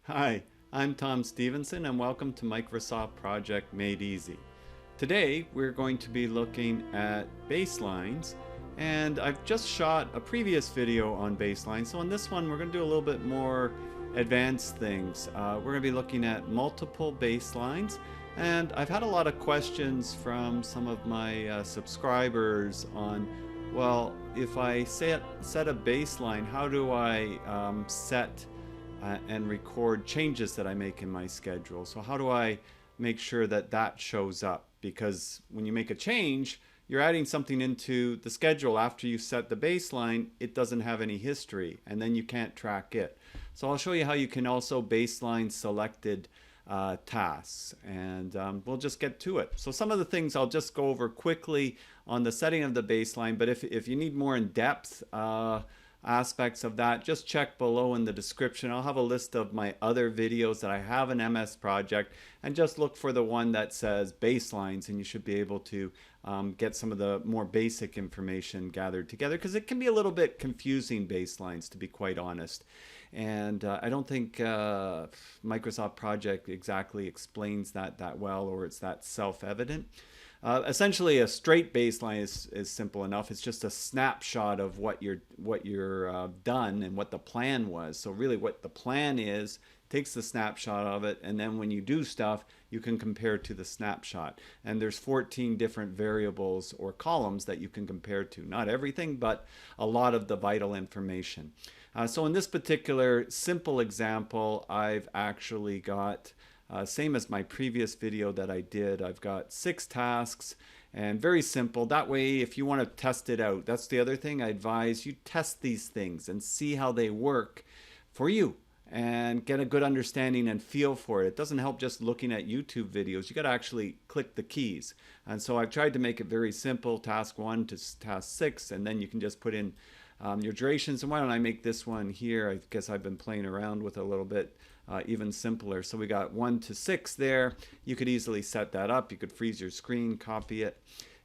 Hi, I'm Tom Stevenson and welcome to Microsoft Project Made Easy. Today we're going to be looking at baselines, and I've just shot a previous video on baselines, so on this one we're going to do a little bit more advanced things. We're going to be looking at multiple baselines, and I've had a lot of questions from some of my subscribers on, well, if I set a baseline, how do I set and record changes that I make in my schedule? So how do I make sure that that shows up? Because when you make a change, you're adding something into the schedule after you set the baseline, it doesn't have any history, and then you can't track it. So I'll show you how you can also baseline selected tasks, and we'll just get to it. So some of the things I'll just go over quickly on the setting of the baseline, but if you need more in-depth aspects of that, just check below in the description. I'll have a list of my other videos that I have in MS Project, and just look for the one that says baselines, and you should be able to get some of the more basic information gathered together, because it can be a little bit confusing, baselines, to be quite honest. And I don't think Microsoft Project exactly explains that well, or it's that self-evident. Essentially, a straight baseline is simple enough. It's just a snapshot of what you're done and what the plan was. So really what the plan is, takes the snapshot of it, and then when you do stuff, you can compare to the snapshot. And there's 14 different variables or columns that you can compare to. Not everything, but a lot of the vital information. So in this particular simple example, I've actually got same as my previous video that I did. I've got 6 tasks, and very simple. That way, if you want to test it out, that's the other thing I advise, you test these things and see how they work for you and get a good understanding and feel for it. It doesn't help just looking at YouTube videos. You got to actually click the keys. And so I've tried to make it very simple, task 1 to task 6, and then you can just put in your durations. And why don't I make this one here? I guess I've been playing around with it a little bit. Even simpler. So we got 1 to 6 there. You could easily set that up. You could freeze your screen, copy it,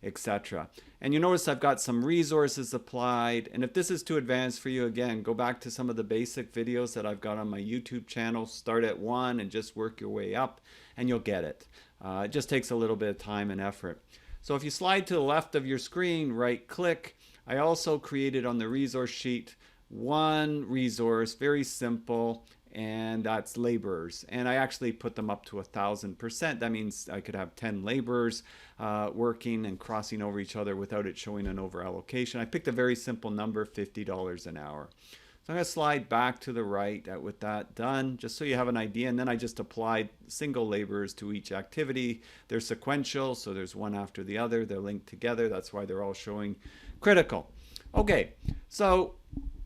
etc. And you notice I've got some resources applied. And if this is too advanced for you, again, go back to some of the basic videos that I've got on my YouTube channel. Start at 1 and just work your way up, and you'll get it. It just takes a little bit of time and effort. So if you slide to the left of your screen, right click. I also created on the resource sheet one resource, very simple, and that's laborers. And I actually put them up to 1,000%. That means I could have 10 laborers working and crossing over each other without it showing an over allocation. I picked a very simple number, $50 an hour. So I'm going to slide back to the right with that done, just so you have an idea. And then I just applied single laborers to each activity. They're sequential, so there's one after the other. They're linked together. That's why they're all showing critical. Okay, so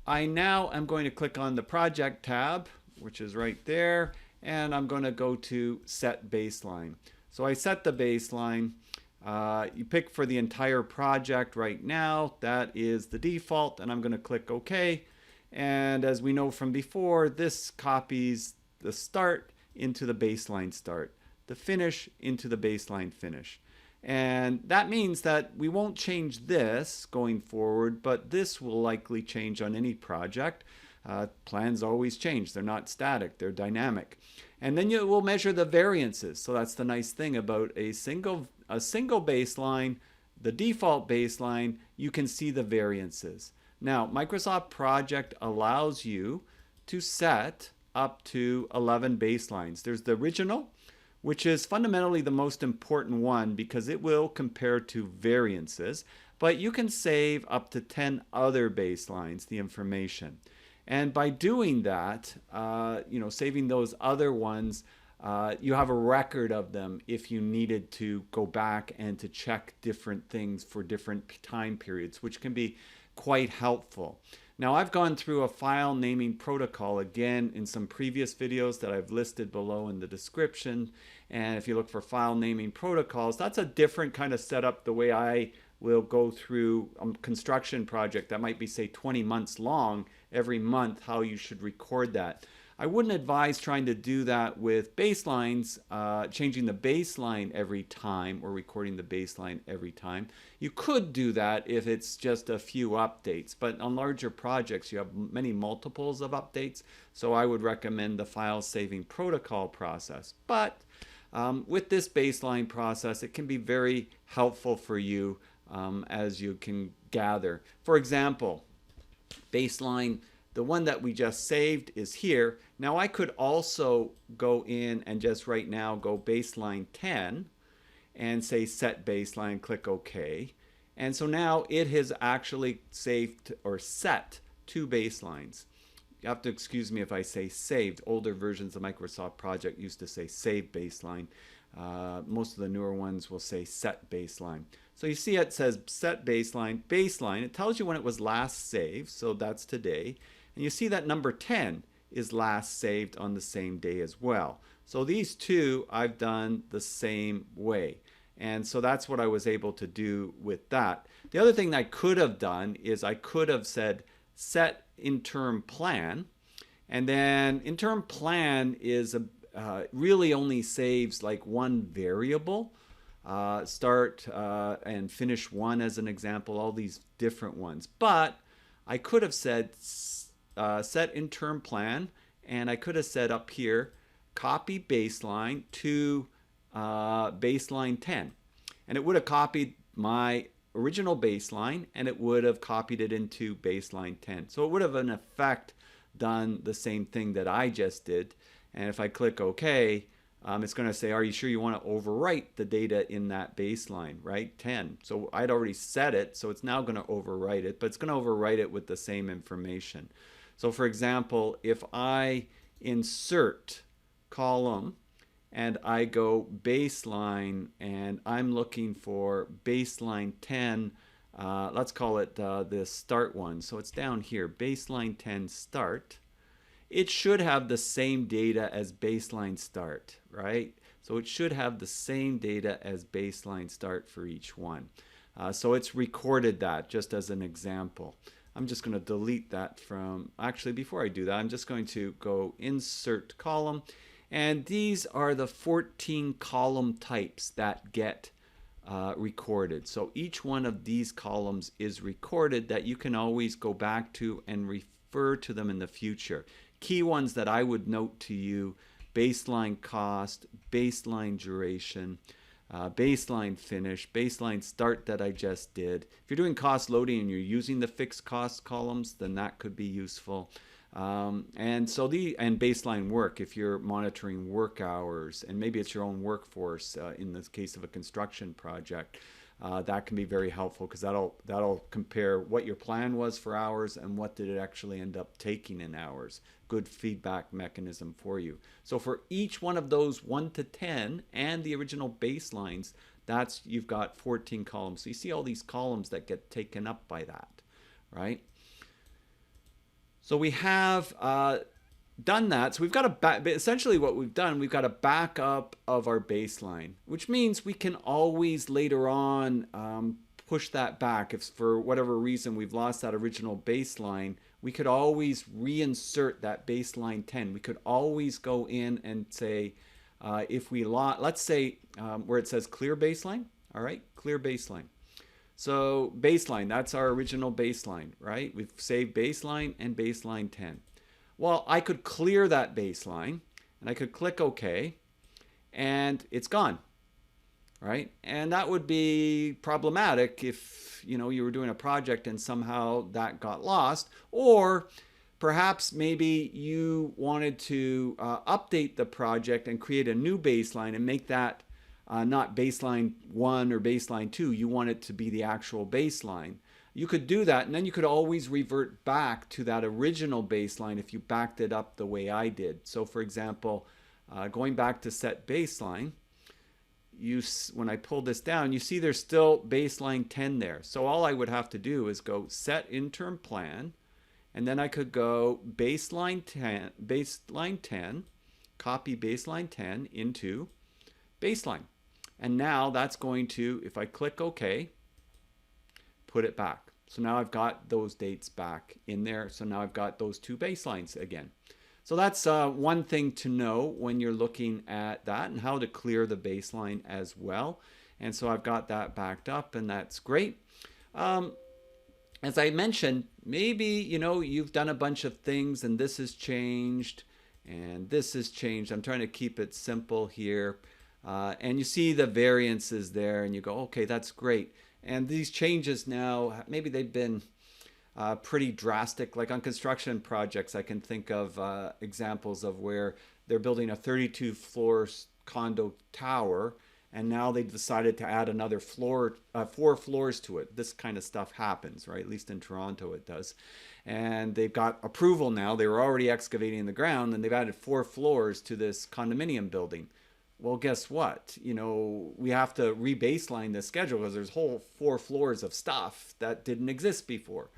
I now am going to click on the project tab, which is right there, and I'm going to go to set baseline. So I set the baseline. You pick for the entire project right now. That is the default, and I'm going to click OK. And as we know from before, this copies the start into the baseline start, the finish into the baseline finish. And that means that we won't change this going forward, but this will likely change on any project. Plans always change. They're not static. They're dynamic. And then you will measure the variances. So that's the nice thing about a single baseline, the default baseline, you can see the variances. Now, Microsoft Project allows you to set up to 11 baselines. There's the original, which is fundamentally the most important one because it will compare to variances, but you can save up to 10 other baselines, the information. And by doing that, saving those other ones, you have a record of them if you needed to go back and to check different things for different time periods, which can be quite helpful. Now, I've gone through a file naming protocol again in some previous videos that I've listed below in the description. And if you look for file naming protocols, that's a different kind of setup the way I will go through a construction project that might be, say, 20 months long every month, how you should record that. I wouldn't advise trying to do that with baselines, changing the baseline every time or recording the baseline every time. You could do that if it's just a few updates, but on larger projects you have many multiples of updates, so I would recommend the file saving protocol process. But with this baseline process, it can be very helpful for you as you can gather. For example, baseline, the one that we just saved is here. Now I could also go in and just right now go baseline 10 and say set baseline, click OK. And so now it has actually saved or set two baselines. You have to excuse me if I say saved. Older versions of Microsoft Project used to say save baseline. Most of the newer ones will say set baseline. So you see it says set baseline, baseline. It tells you when it was last saved, so that's today. And you see that number 10 is last saved on the same day as well. So these two I've done the same way. And so that's what I was able to do with that. The other thing I could have done is I could have said set interim plan, and then interim plan is really only saves like one variable, start and finish one as an example, all these different ones. But I could have said set interim plan, and I could have said up here copy baseline to baseline 10, and it would have copied my original baseline and it would have copied it into baseline 10. So it would have in effect done the same thing that I just did. And if I click OK, it's going to say, are you sure you want to overwrite the data in that baseline, right? 10. So I'd already set it, so it's now going to overwrite it, but it's going to overwrite it with the same information. So for example, if I insert column and I go baseline and I'm looking for baseline 10, let's call it the start one. So it's down here, baseline 10 start. It should have the same data as baseline start, right? So it should have the same data as baseline start for each one. So it's recorded that just as an example. I'm just going to delete that from, actually before I do that, I'm just going to go insert column. And these are the 14 column types that get recorded. So each one of these columns is recorded that you can always go back to and refer to them in the future. Key ones that I would note to you: baseline cost, baseline duration, baseline finish, baseline start that I just did. If you're doing cost loading and you're using the fixed cost columns, then that could be useful. And baseline work if you're monitoring work hours, and maybe it's your own workforce in this case of a construction project. That can be very helpful because that'll compare what your plan was for hours and what did it actually end up taking in hours. Good feedback mechanism for you. So for each one of those 1 to 10 and the original baselines, you've got 14 columns. So you see all these columns that get taken up by that, right? So we have done that. So we've got essentially what we've done, we've got a backup of our baseline, which means we can always later on push that back. If for whatever reason we've lost that original baseline, we could always reinsert that baseline 10. We could always go in and say, if we lost, let's say where it says clear baseline, all right, clear baseline. So baseline, that's our original baseline, right? We've saved baseline and baseline 10. Well, I could clear that baseline and I could click OK and it's gone, right? And that would be problematic if you were doing a project and somehow that got lost, or perhaps maybe you wanted to update the project and create a new baseline and make that not baseline 1 or baseline 2. You want it to be the actual baseline. You could do that, and then you could always revert back to that original baseline if you backed it up the way I did. So for example, going back to set baseline, when I pull this down, you see there's still baseline 10 there. So all I would have to do is go set interim plan, and then I could go baseline 10, copy baseline 10 into baseline. And now that's going to, if I click OK, put it back. So now I've got those dates back in there. So now I've got those two baselines again. So that's one thing to know when you're looking at that, and how to clear the baseline as well. And so I've got that backed up, and that's great. As I mentioned, maybe, you've done a bunch of things and this has changed and this has changed. I'm trying to keep it simple here. And you see the variances there and you go, okay, that's great. And these changes now, maybe they've been pretty drastic. Like on construction projects, I can think of examples of where they're building a 32 floor condo tower, and now they've decided to add another floor, 4 floors to it. This kind of stuff happens, right? At least in Toronto it does. And they've got approval now. They were already excavating the ground, and they've added 4 floors to this condominium building. Well, guess what? We have to re-baseline the schedule because there's whole 4 floors of stuff that didn't exist before.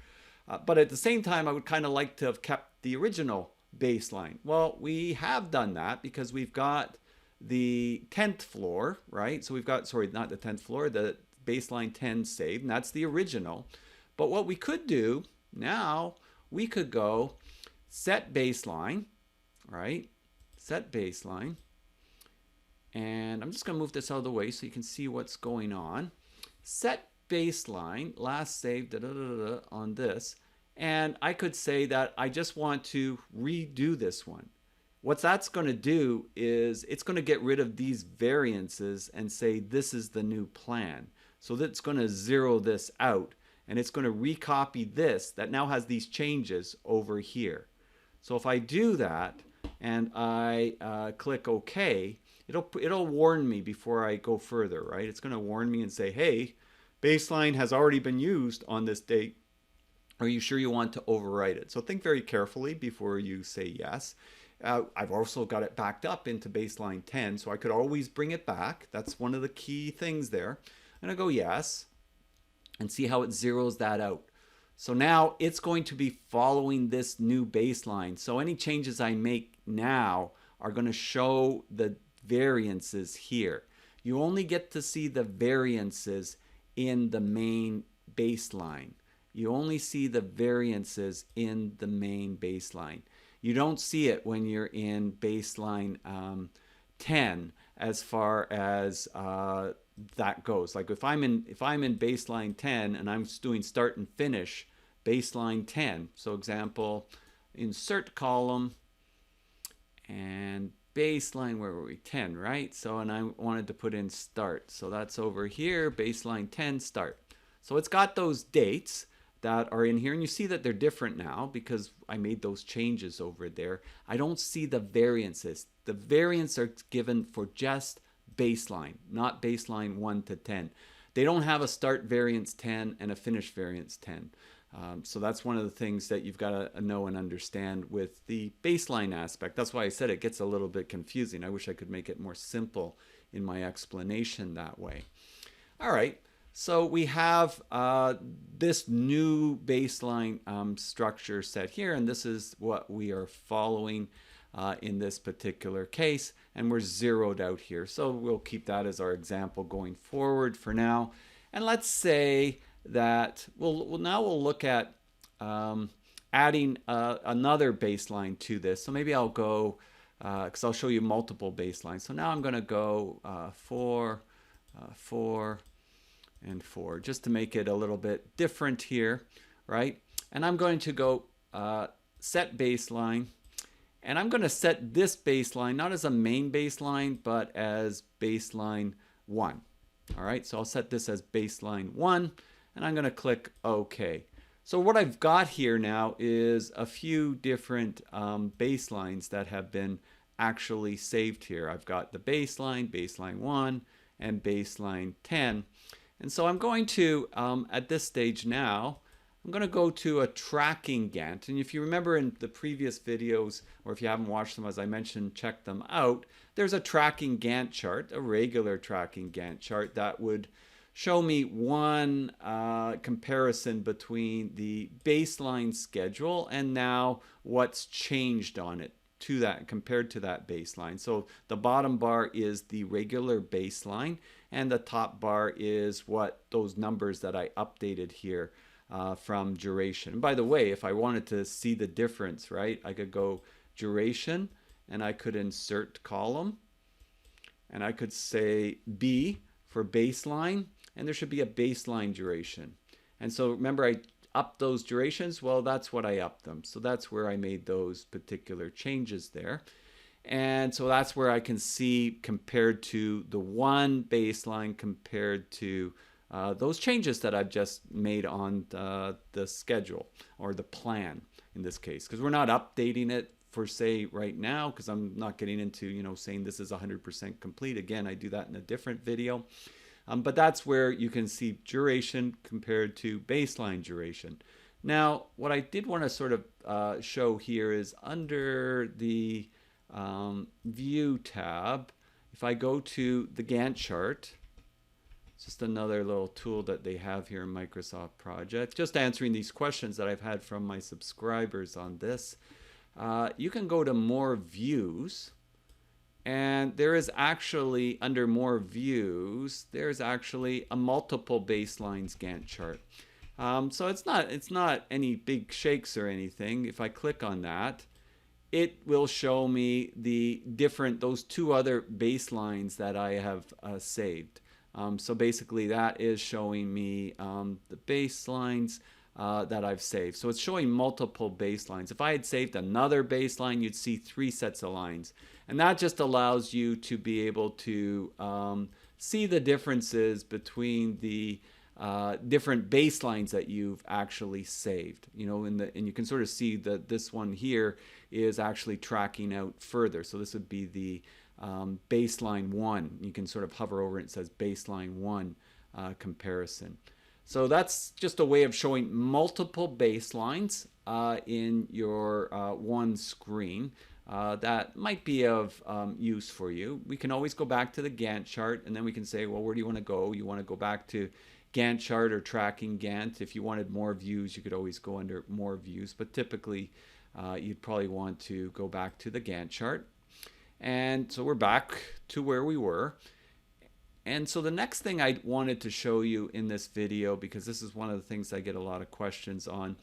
But at the same time, I would kind of like to have kept the original baseline. Well, we have done that because we've got the 10th floor, right? So we've got, sorry, not the 10th floor, the baseline 10 saved, and that's the original. But what we could do now, we could go set baseline, right? Set baseline. And I'm just going to move this out of the way so you can see what's going on. Set baseline, last save, on this. And I could say that I just want to redo this one. What that's going to do is it's going to get rid of these variances and say this is the new plan. So that's going to zero this out, and it's going to recopy this that now has these changes over here. So if I do that and I click OK, it'll warn me before I go further, right? It's going to warn me and say, hey, baseline has already been used on this date. Are you sure you want to overwrite it? So think very carefully before you say yes. I've also got it backed up into baseline 10, so I could always bring it back. That's one of the key things there. And I go yes, and see how it zeroes that out. So now it's going to be following this new baseline. So any changes I make now are going to show the variances here. You only get to see the variances in the main baseline. You only see the variances in the main baseline. You don't see it when you're in baseline 10 as far as that goes. Like if I'm in baseline 10 and I'm doing start and finish baseline 10. So example, insert column and baseline, where were we? 10, right? So, and I wanted to put in start. So that's over here, baseline 10 start. So it's got those dates that are in here, and you see that they're different now because I made those changes over there. I don't see the variances. The variants are given for just baseline, not baseline 1 to 10. They don't have a start variance 10 and a finish variance 10. So that's one of the things that you've got to know and understand with the baseline aspect. That's why I said it gets a little bit confusing. I wish I could make it more simple in my explanation that way. All right. So we have this new baseline structure set here, and this is what we are following in this particular case, and we're zeroed out here. So we'll keep that as our example going forward for now. And let's say that we'll look at adding another baseline to this. So maybe I'll go, because I'll show you multiple baselines. So now I'm going to go 4, 4, and 4, just to make it a little bit different here, right? And I'm going to go set baseline, and I'm going to set this baseline not as a main baseline, but as baseline 1. All right, so I'll set this as baseline 1, and I'm going to click OK. So what I've got here now is a few different baselines that have been actually saved here. I've got the baseline, baseline 1, and baseline 10. And so I'm going to, at this stage now, I'm going to go to a tracking Gantt. And if you remember in the previous videos, or if you haven't watched them, as I mentioned, check them out. There's a tracking Gantt chart, a regular tracking Gantt chart that would show me one comparison between the baseline schedule and now what's changed on it to that, compared to that baseline. So the bottom bar is the regular baseline, and the top bar is what those numbers that I updated here from duration. And by the way, if I wanted to see the difference, right, I could go duration, and I could insert column, and I could say B for baseline, and there should be a baseline duration. And so remember, I upped those durations. Well, that's what I upped them. So that's where I made those particular changes there. And so that's where I can see compared to the one baseline compared to those changes that I've just made on the schedule or the plan in this case, because we're not updating it for say right now, because I'm not getting into saying this is 100% complete. Again, I do that in a different video. But that's where you can see duration compared to baseline duration. Now, what I did want to sort of show here is under the View tab, if I go to the Gantt chart, it's just another little tool that they have here in Microsoft Project, just answering these questions that I've had from my subscribers on this. You can go to More Views, and there is actually, under More Views, there's actually a multiple baselines Gantt chart. So it's not any big shakes or anything. If I click on that, it will show me those two other baselines that I have saved. So basically that is showing me the baselines that I've saved. So it's showing multiple baselines. If I had saved another baseline, you'd see 3 sets of lines. And that just allows you to be able to see the differences between the different baselines that you've actually saved. And you can sort of see that this one here is actually tracking out further. So this would be the baseline 1. You can sort of hover over it. It says baseline 1 comparison. So that's just a way of showing multiple baselines in your one screen. That might be of use for you. We can always go back to the Gantt chart, and then we can say, well, where do you want to go? You want to go back to Gantt chart or tracking Gantt. If you wanted more views, you could always go under more views, but typically you'd probably want to go back to the Gantt chart. And so we're back to where we were. And so the next thing I wanted to show you in this video, because this is one of the things I get a lot of questions on,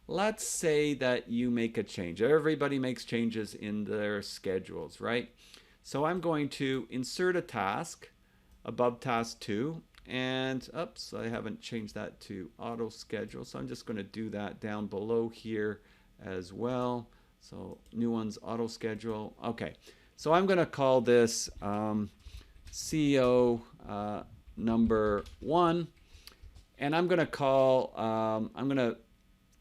let's say that you make a change. Everybody makes changes in their schedules, right? So I'm going to insert a task above task 2, and oops, I haven't changed that to auto schedule, so I'm just going to do that down below here as well. So new one's auto schedule. Okay, so I'm going to call this CO number 1, and I'm going to call I'm going to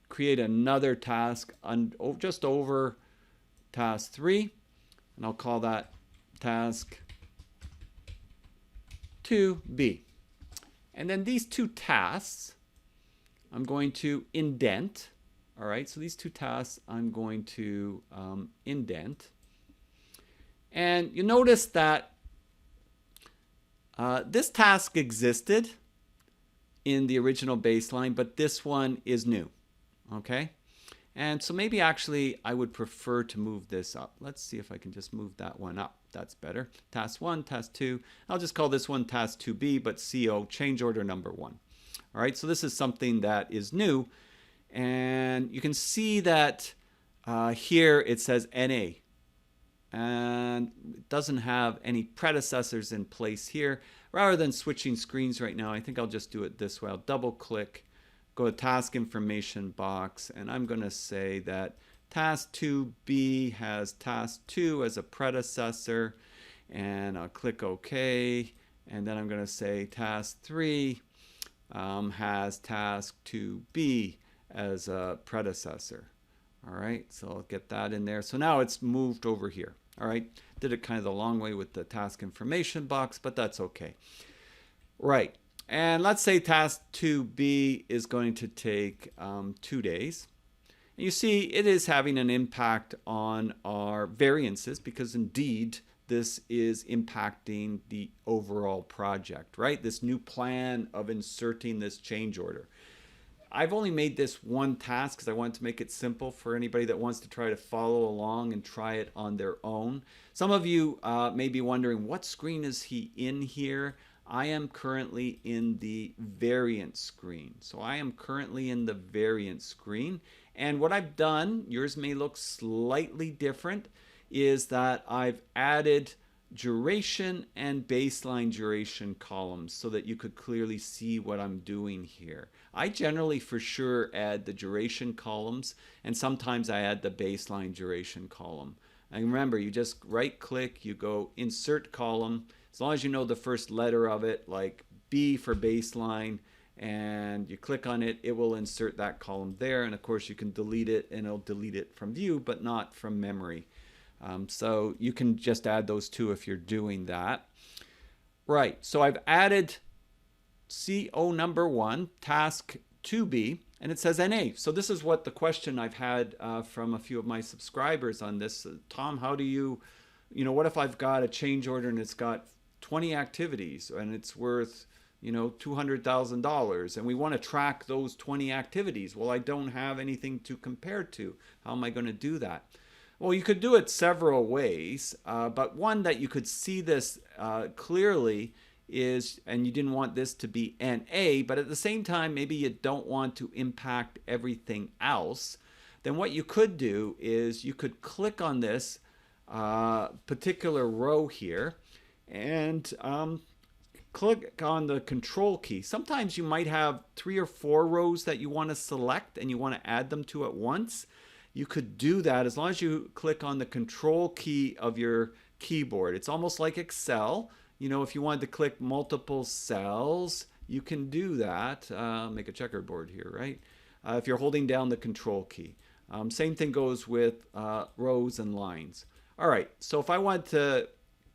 create another task just over task 3, and I'll call that task 2B. And then these two tasks I'm going to indent. All right, so these two tasks I'm going to indent. And you notice that this task existed in the original baseline, but this one is new. Okay, and so maybe actually I would prefer to move this up. Let's see if I can just move that one up. That's better. Task 1, task 2. I'll just call this one task 2B, but CO, change order number 1. All right, so this is something that is new, and you can see that here it says NA, and it doesn't have any predecessors in place here. Rather than switching screens right now, I think I'll just do it this way. I'll double click, go to task information box, and I'm going to say that task 2B has task 2 as a predecessor, and I'll click OK, and then I'm going to say task 3 has task 2B as a predecessor. All right, so I'll get that in there. So now it's moved over here. All right, did it kind of the long way with the task information box, but that's okay. Right, and let's say task 2B is going to take 2 days. And you see it is having an impact on our variances, because indeed this is impacting the overall project, right? This new plan of inserting this change order. I've only made this one task because I wanted to make it simple for anybody that wants to try to follow along and try it on their own. Some of you may be wondering, what screen is he in here? I am currently in the variant screen. So I am currently in the variant screen, And what I've done, yours may look slightly different, is that I've added duration and baseline duration columns so that you could clearly see what I'm doing here. I generally for sure add the duration columns, and sometimes I add the baseline duration column. And remember, you just right click, you go insert column, as long as you know the first letter of it, like B for baseline, and you click on it, it will insert that column there. And of course you can delete it, and it'll delete it from view but not from memory. So you can just add those two if you're doing that. Right, so I've added CO number 1, task 2B, and it says NA. So this is what the question I've had from a few of my subscribers on this. Tom, how do you what if I've got a change order and it's got 20 activities and it's worth, $200,000, and we want to track those 20 activities? Well, I don't have anything to compare to. How am I going to do that? Well, you could do it several ways, but one that you could see this clearly is, and you didn't want this to be NA, but at the same time, maybe you don't want to impact everything else. Then what you could do is you could click on this particular row here and click on the control key. Sometimes you might have 3 or 4 rows that you want to select and you want to add them to at once. You could do that as long as you click on the control key of your keyboard. It's almost like Excel. If you wanted to click multiple cells, you can do that. Make a checkerboard here, right? If you're holding down the control key. Same thing goes with rows and lines. All right, so if I want to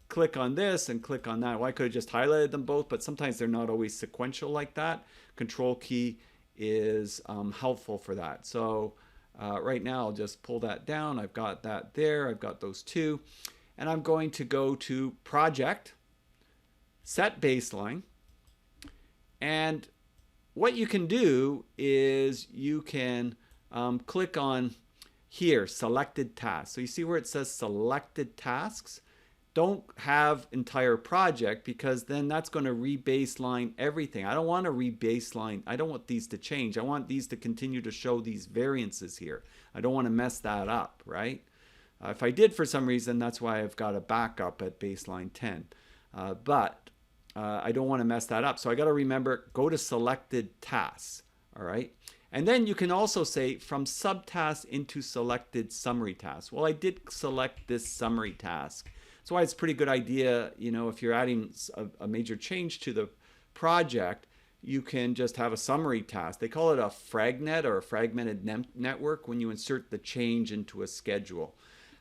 click on this and click on that, well, I could have just highlighted them both, but sometimes they're not always sequential like that. Control key is helpful for that. So right now I'll just pull that down. I've got that there. I've got those two. And I'm going to go to Project, Set Baseline. And what you can do is you can click on here, Selected Tasks. So you see where it says Selected Tasks? Don't have entire project, because then that's going to re-baseline everything. I don't want to re-baseline. I don't want these to change. I want these to continue to show these variances here. I don't want to mess that up, right? If I did for some reason, that's why I've got a backup at baseline 10. But I don't want to mess that up. So I got to remember, go to Selected Tasks, all right? And then you can also say from subtasks into selected summary tasks. Well, I did select this summary task. That's why it's a pretty good idea, if you're adding a major change to the project, you can just have a summary task. They call it a fragnet or a fragmented network when you insert the change into a schedule.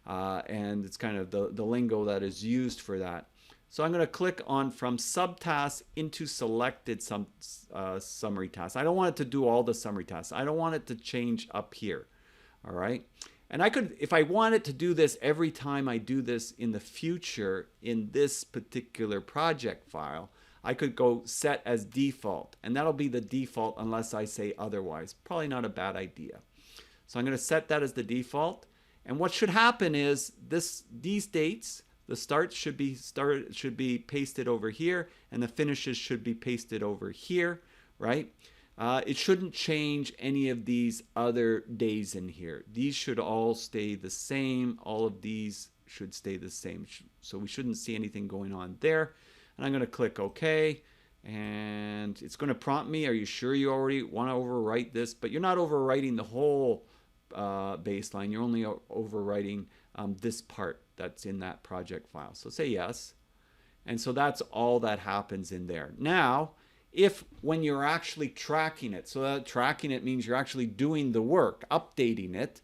And it's kind of the lingo that is used for that. So I'm going to click on from subtasks into selected summary tasks. I don't want it to do all the summary tasks. I don't want it to change up here. All right. And I could, if I wanted to do this every time I do this in the future in this particular project file, I could go set as default, and that'll be the default unless I say otherwise. Probably not a bad idea. So I'm going to set that as the default. And what should happen is these dates, the starts should be pasted over here, and the finishes should be pasted over here, right? It shouldn't change any of these other days in here. These should all stay the same. All of these should stay the same. So we shouldn't see anything going on there. And I'm going to click OK. And it's going to prompt me, are you sure you already want to overwrite this? But you're not overwriting the whole baseline. You're only overwriting this part that's in that project file. So say yes. And so that's all that happens in there. Now, if when you're actually tracking it, so that tracking it means you're actually doing the work, updating it,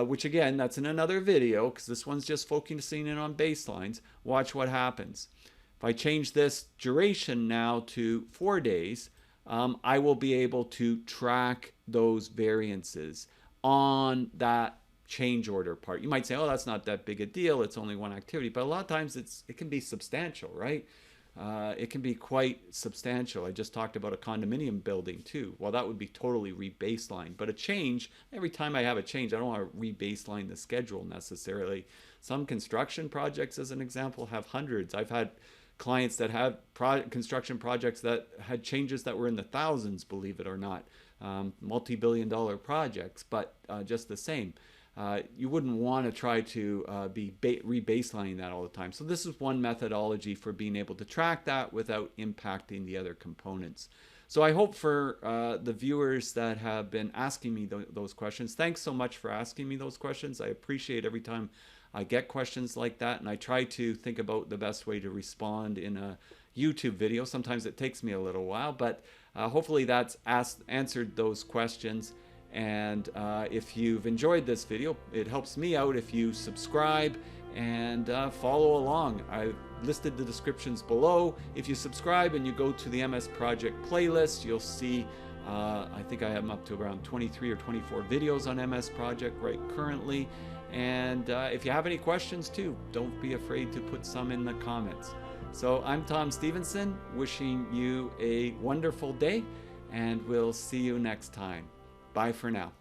which again, that's in another video because this one's just focusing in on baselines. Watch what happens. If I change this duration now to 4 days, I will be able to track those variances on that change order part. You might say, oh, that's not that big a deal. It's only one activity. But a lot of times it can be substantial, right? It can be quite substantial. I just talked about a condominium building too. Well, that would be totally re-baseline. But a change, every time I have a change, I don't want to re-baseline the schedule necessarily. Some construction projects, as an example, have hundreds. I've had clients that have construction projects that had changes that were in the thousands, believe it or not. multi-billion-dollar projects, but just the same. You wouldn't want to try to be re-baselining that all the time. So this is one methodology for being able to track that without impacting the other components. So I hope for the viewers that have been asking me those questions, thanks so much for asking me those questions. I appreciate every time I get questions like that, and I try to think about the best way to respond in a YouTube video. Sometimes it takes me a little while, but hopefully that's answered those questions. And if you've enjoyed this video, it helps me out if you subscribe and follow along. I've listed the descriptions below. If you subscribe and you go to the MS Project playlist, you'll see I think I am up to around 23 or 24 videos on MS Project right currently. And if you have any questions too, don't be afraid to put some in the comments. So I'm Tom Stevenson, wishing you a wonderful day, and we'll see you next time. Bye for now.